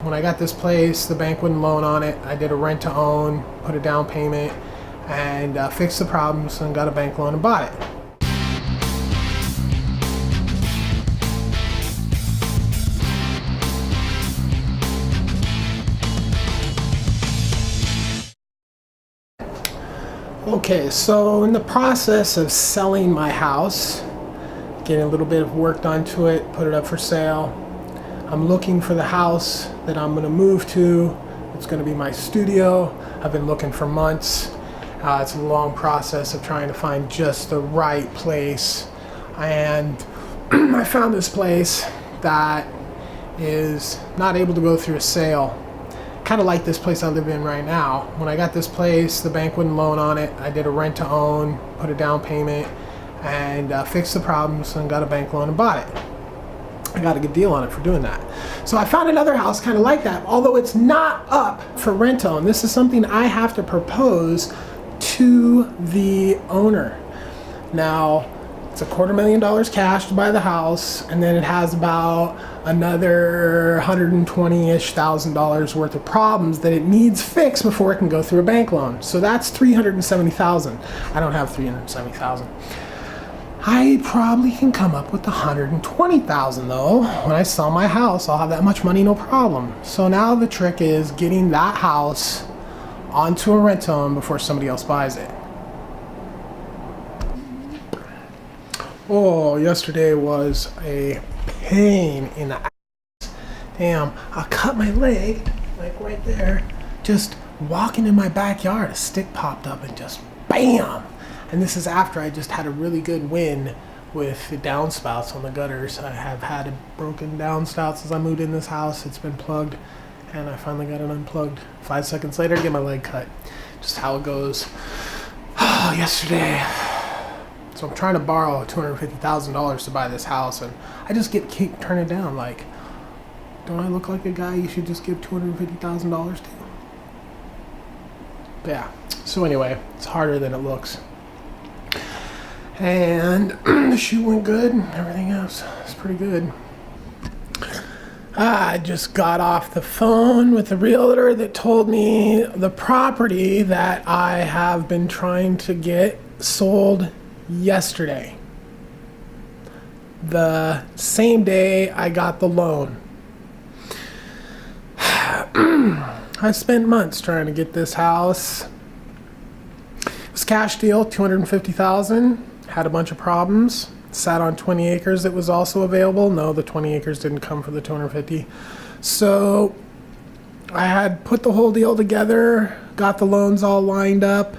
When I got this place, the bank wouldn't loan on it. I did a rent to own, put a down payment, and fixed the problems and got a bank loan and bought it. Okay, so in the process of selling my house, getting a little bit of work done to it, put it up for sale, I'm looking for the house that I'm going to move to. It's going to be my studio. I've been looking for months. It's a long process of trying to find just the right place. And I found this place that is not able to go through a sale. Kind of like this place I live in right now. When I got this place, the bank wouldn't loan on it. I did a rent to own, put a down payment, and fixed the problems and got a bank loan and bought it. I got a good deal on it for doing that. So I found another house kind of like that, although it's not up for rent to own. This is something I have to propose to the owner. Now, it's $250,000 cash to buy the house, and then it has about another $120-ish thousand worth of problems that it needs fixed before it can go through a bank loan. So that's $370,000. I don't have $370,000. I probably can come up with $120,000 though. When I sell my house, I'll have that much money, no problem. So now the trick is getting that house onto a rent-to-own before somebody else buys it. Oh, yesterday was a pain in the ass. Damn, I cut my leg, like right there, just walking in my backyard. A stick popped up and just bam! And this is after I just had a really good win with the downspouts on the gutters. I have had a broken downspout since I moved in this house. It's been plugged, and I finally got it unplugged. 5 seconds later, get my leg cut. Just how it goes. Oh, yesterday. So I'm trying to borrow $250,000 to buy this house, and I just keep turning down. Like, don't I look like a guy you should just give $250,000 to? But yeah. So anyway, it's harder than it looks. And the shoot went good. Everything else is pretty good. I just got off the phone with the realtor that told me the property that I have been trying to get sold yesterday. The same day I got the loan. I spent months trying to get this house. It was a cash deal, $250,000. Had a bunch of problems. Sat on 20 acres that was also available. No, the 20 acres didn't come for the 250. So I had put the whole deal together, got the loans all lined up,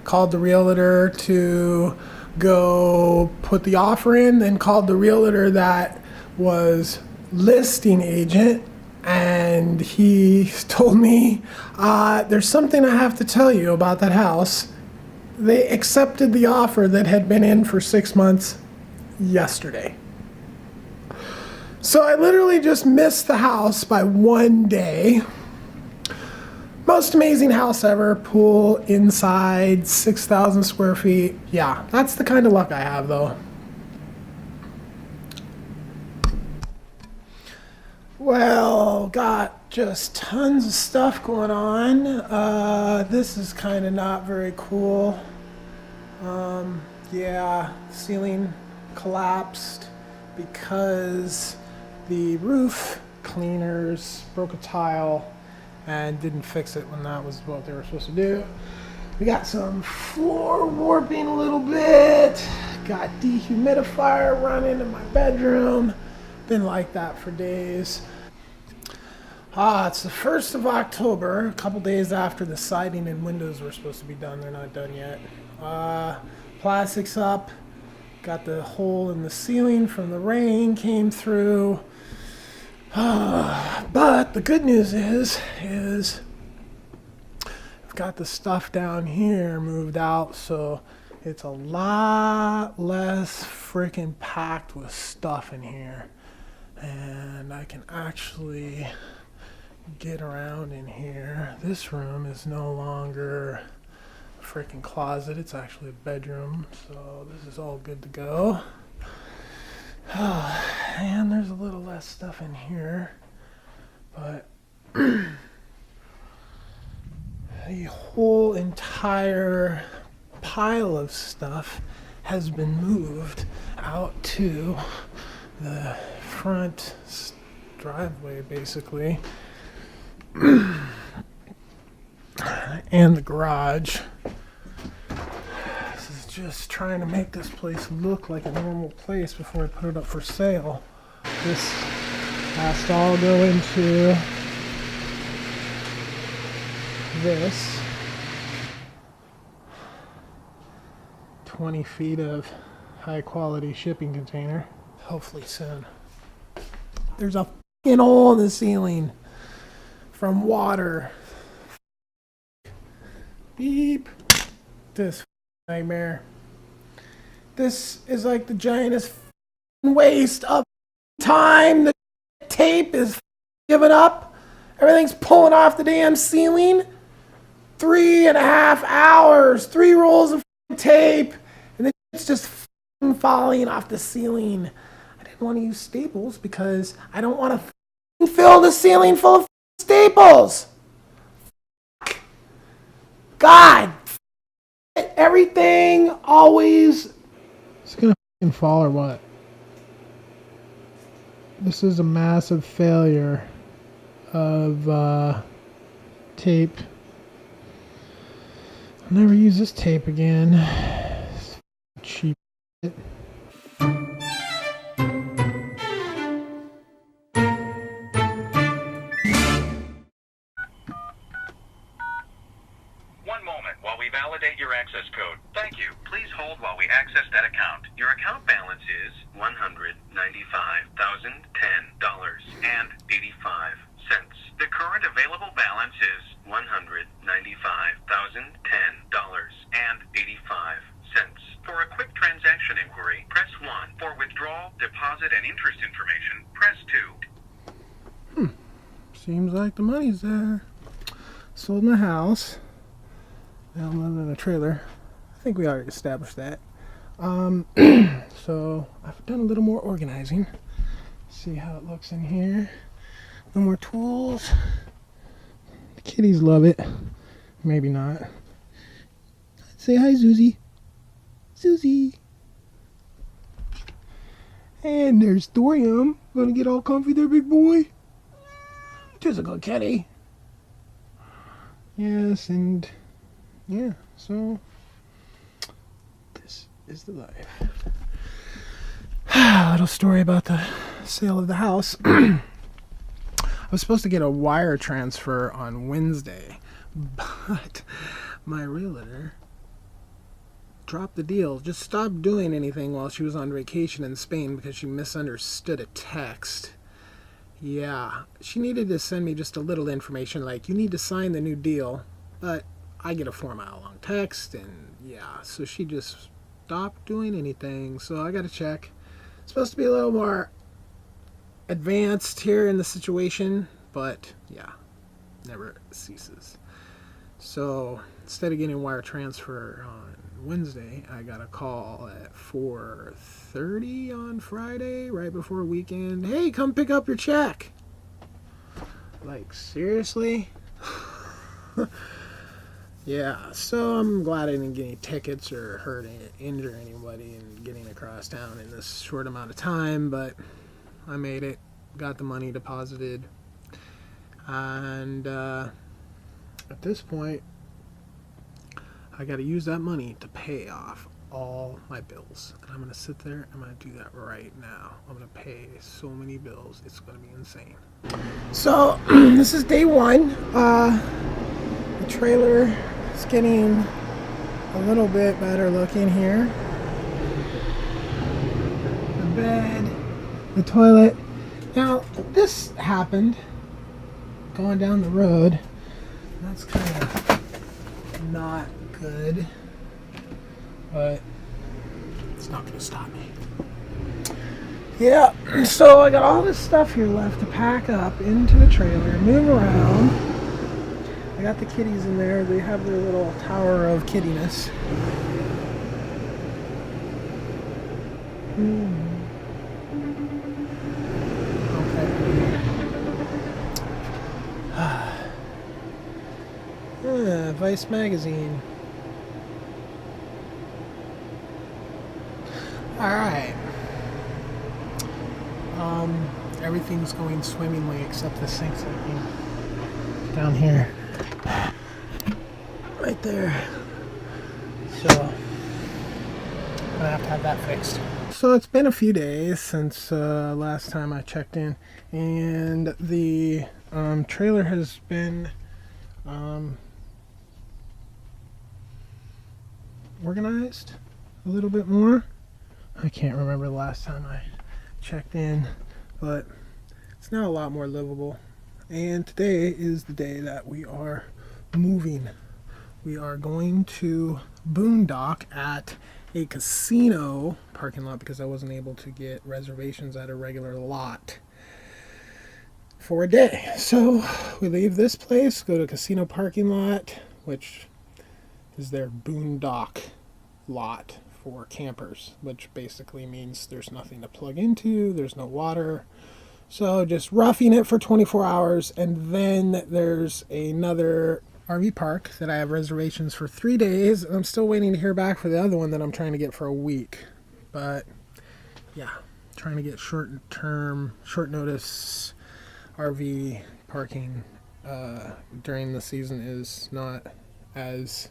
called the realtor to go put the offer in, then called the realtor that was listing agent, and he told me, there's something I have to tell you about that house. They accepted the offer that had been in for 6 months yesterday. So I literally just missed the house by 1 day. Most amazing house ever. Pool inside, 6,000 square feet. Yeah, that's the kind of luck I have though. Well, got just tons of stuff going on. This is kind of not very cool. Yeah, ceiling collapsed because the roof cleaners broke a tile and didn't fix it when that was what they were supposed to do. We got some floor warping a little bit. Got dehumidifier running in my bedroom. Been like that for days. It's the 1st of October, a couple days after the siding and windows were supposed to be done. They're not done yet. Plastic's up. Got the hole in the ceiling from the rain came through. But the good news is I've got the stuff down here moved out, so it's a lot less freaking packed with stuff in here. And I can actually get around in here. This room is no longer a freaking closet, it's actually a bedroom, so this is all good to go. And there's a little less stuff in here, but The whole entire pile of stuff has been moved out to the front driveway, basically, and the garage. This is just trying to make this place look like a normal place before I put it up for sale. This has to all go into this 20 feet of high quality shipping container. Hopefully soon. There's a f***ing hole in the ceiling from water. Beep. This nightmare. This is like the giantest waste of time. The tape is giving up. Everything's pulling off the damn ceiling. 3.5 hours, 3 rolls of tape, and then it's just falling off the ceiling. I didn't want to use staples because I don't want to fill the ceiling full of staples. God, everything always. It's gonna fall or what? This is a massive failure of tape. I'll never use this tape again. It's cheap. One moment while we validate your access code. Thank you. Please hold while we access that account. Your account balance is $195,010.85. The current available balance is $195,010.85. For a quick transaction inquiry, press 1. For withdrawal, deposit, and interest information, press 2. Seems like the money's there. Sold my house. Now I'm living in a trailer. I think we already established that. So I've done a little more organizing. See how it looks in here. No more tools. The kitties love it. Maybe not. Say hi, Susie. Susie. And there's Thorium. Gonna get all comfy there, big boy. Just a good kitty. Yes, and yeah, so this is the life. A little story about the sale of the house. I was supposed to get a wire transfer on Wednesday, but my realtor dropped the deal, just stopped doing anything while she was on vacation in Spain because she misunderstood a text. Yeah, she needed to send me just a little information like, you need to sign the new deal, but I get a 4-mile-long text, and yeah, so she just stopped doing anything, so I gotta check. It's supposed to be a little more advanced here in the situation, but yeah, never ceases. So instead of getting wire transfer on Wednesday, I got a call at 4:30 on Friday, right before weekend. Hey, come pick up your check. Like, seriously? Yeah, so I'm glad I didn't get any tickets or hurt or injure anybody in getting across town in this short amount of time, but I made it, got the money deposited, and at this point, I got to use that money to pay off all my bills. And I'm going to sit there, I'm going to do that right now. I'm going to pay so many bills, it's going to be insane. So, this is day one. The trailer is getting a little bit better looking here. The bed, the toilet. Now, this happened going down the road. That's kind of not good, but it's not going to stop me. Yeah, so I got all this stuff here left to pack up into the trailer, move around. I got the kitties in there. They have their little tower of kittiness. Okay. Vice magazine. Alright. Everything's going swimmingly except the sink's leaking. Down here. Right there. So, I'm gonna have to have that fixed. So it's been a few days since last time I checked in, and the trailer has been organized a little bit more. I can't remember the last time I checked in, but it's now a lot more livable. And today is the day that we are moving. We are going to boondock at a casino parking lot because I wasn't able to get reservations at a regular lot for a day. So we leave this place, go to a casino parking lot, which is their boondock lot for campers, which basically means there's nothing to plug into, there's no water. So just roughing it for 24 hours, and then there's another RV park that I have reservations for 3 days. I'm still waiting to hear back for the other one that I'm trying to get for a week. But yeah, trying to get short notice RV parking during the season is not as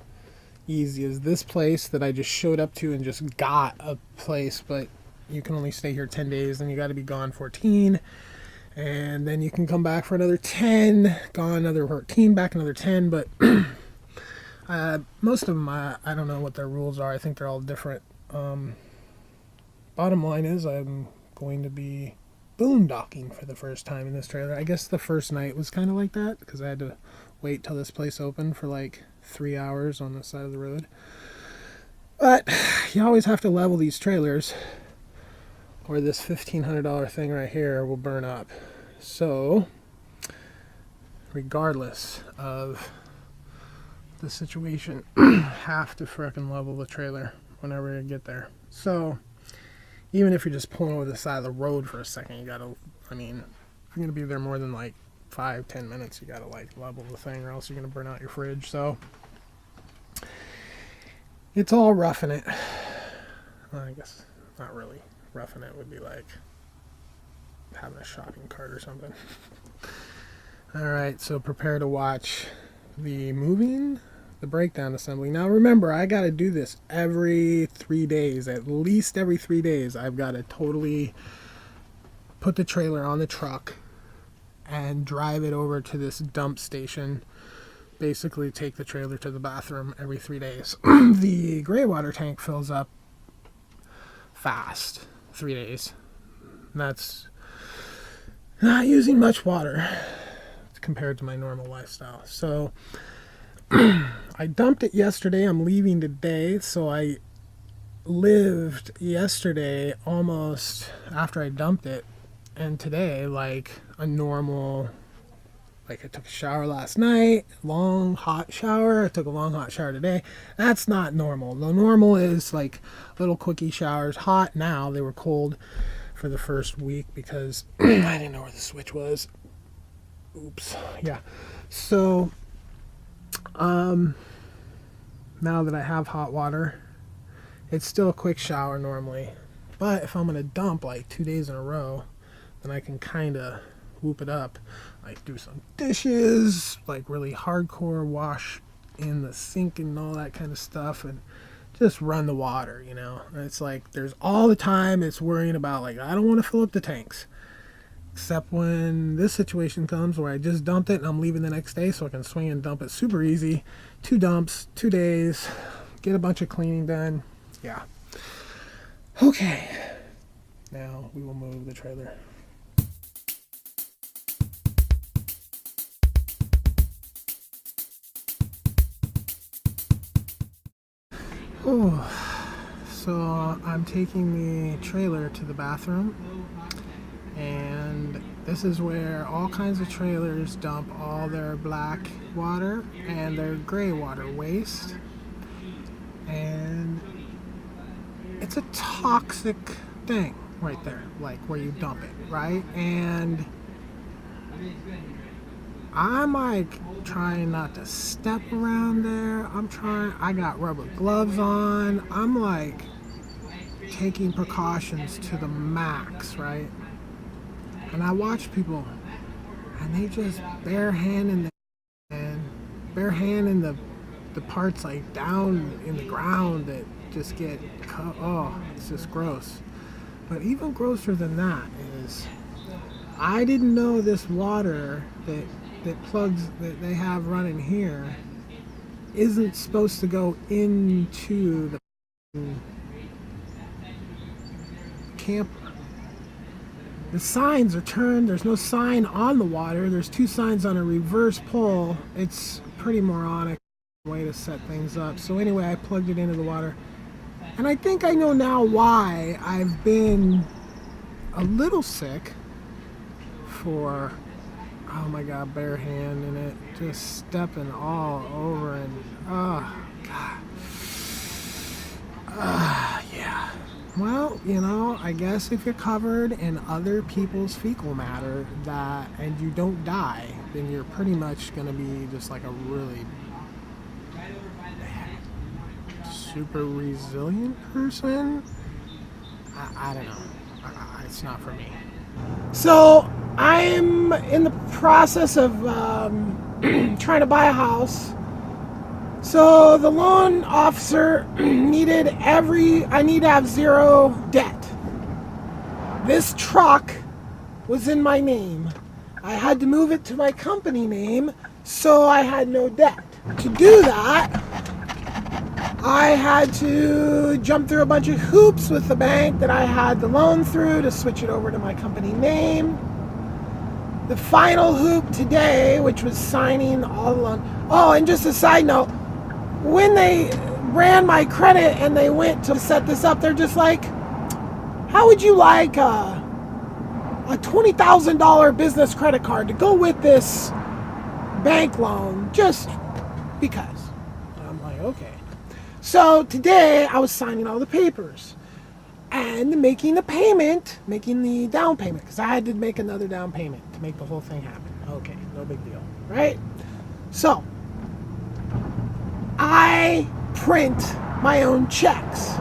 easy as this place that I just showed up to and just got a place, but you can only stay here 10 days and you got to be gone 14, and then you can come back for another 10, gone another 14, back another 10. But most of them, I don't know what their rules are. I think they're all different. Bottom line is I'm going to be boondocking for the first time in this trailer. I guess the first night was kind of like that because I had to wait till this place opened for like 3 hours on the side of the road. But you always have to level these trailers or this $1,500 thing right here will burn up. So regardless of the situation, have to frickin' level the trailer whenever you get there. So even if you're just pulling over the side of the road for a second, you gotta, if you're gonna be there more than like 5-10 minutes, you gotta like level the thing or else you're gonna burn out your fridge. So it's all roughing it. Well, I guess not really. Roughing it would be like having a shopping cart or something. Alright, so prepare to watch the breakdown assembly. Now remember, I gotta do this every 3 days, at least every 3 days. I've gotta totally put the trailer on the truck and drive it over to this dump station. Basically take the trailer to the bathroom every 3 days. The gray water tank fills up fast, 3 days. That's not using much water compared to my normal lifestyle. So I dumped it yesterday. I'm leaving today. So I lived yesterday almost after I dumped it, and today like a normal, like I took a shower last night, long hot shower. I took a long hot shower today. That's not normal. The normal is like little quickie showers. Hot now. They were cold for the first week because I didn't know where the switch was. Oops. Yeah. So now that I have hot water, it's still a quick shower normally. But if I'm going to dump like 2 days in a row, then I can kind of whoop it up, like do some dishes, like really hardcore wash in the sink and all that kind of stuff, and just run the water, you know. And it's like there's all the time it's worrying about like I don't want to fill up the tanks, except when this situation comes where I just dumped it and I'm leaving the next day, so I can swing and dump it super easy. 2 dumps, 2 days, get a bunch of cleaning done. Yeah. Okay, now we will move the trailer. So I'm taking the trailer to the bathroom, and this is where all kinds of trailers dump all their black water and their gray water waste, and it's a toxic thing right there, like where you dump it, right? And I'm like trying not to step around there. I got rubber gloves on. I'm like taking precautions to the max, right? And I watch people and they just bare hand in the parts like down in the ground that just get cut. Oh, it's just gross. But even grosser than that is I didn't know this water that plugs that they have running here isn't supposed to go into the camper. The signs are turned. There's no sign on the water. There's two signs on a reverse pull. It's pretty moronic way to set things up. So anyway, I plugged it into the water. And I think I know now why I've been a little sick for, oh my God, bare hand in it, just stepping all over and, oh God. Yeah. Well, I guess if you're covered in other people's fecal matter and you don't die, then you're pretty much going to be just like a really super resilient person. I don't know. It's not for me. So I'm in the process of trying to buy a house. So the loan officer I need to have zero debt. This truck was in my name. I had to move it to my company name, so I had no debt. To do that, I had to jump through a bunch of hoops with the bank that I had the loan through to switch it over to my company name. The final hoop today, which was signing all the loan. Oh, and just a side note, when they ran my credit and they went to set this up, they're just like, how would you like a $20,000 business credit card to go with this bank loan just because? And I'm like, okay. So today I was signing all the papers and making the down payment, because I had to make another down payment to make the whole thing happen. Okay, no big deal, right? So I print my own checks.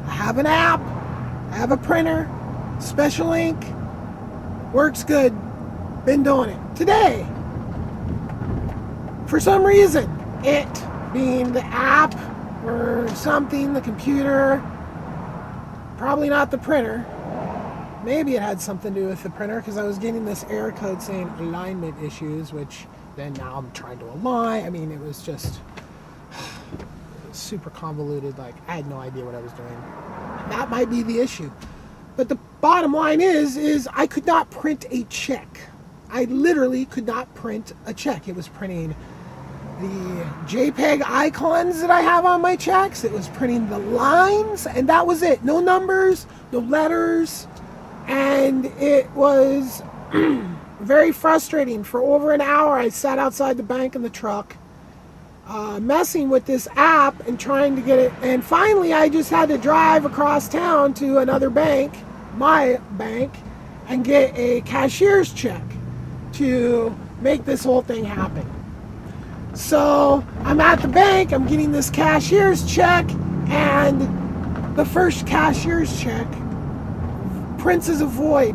I have an app, I have a printer, special ink, works good, been doing it. Today, for some reason, it being the app or something, the computer, probably not the printer, maybe it had something to do with the printer, because I was getting this error code saying alignment issues, which then now I'm trying to align. I mean, it was just super convoluted. Like, I had no idea what I was doing. That might be the issue. But the bottom line is I could not print a check. I literally could not print a check. It was printing the JPEG icons that I have on my checks. It was printing the lines, and that was it. No numbers, no letters. And it was very frustrating. For over an hour, I sat outside the bank in the truck, messing with this app and trying to get it. And finally, I just had to drive across town to another bank, my bank, and get a cashier's check to make this whole thing happen. So I'm at the bank, I'm getting this cashier's check, and the first cashier's check prints as a void.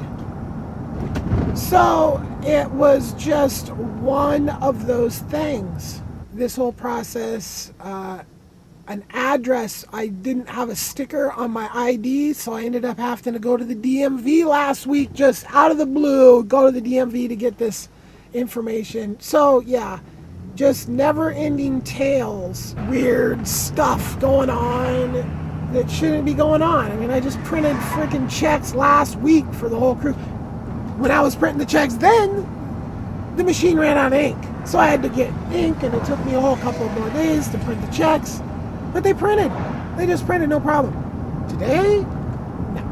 So it was just one of those things. This whole process, an address, I didn't have a sticker on my ID, so I ended up having to go to the DMV last week, just out of the blue, go to the DMV to get this information. So yeah, just never-ending tales, weird stuff going on that shouldn't be going on. I mean, I just printed freaking checks last week for the whole crew. When I was printing the checks then, the machine ran out of ink. So I had to get ink, and it took me a whole couple more days to print the checks. But they printed. They just printed, no problem. Today, no.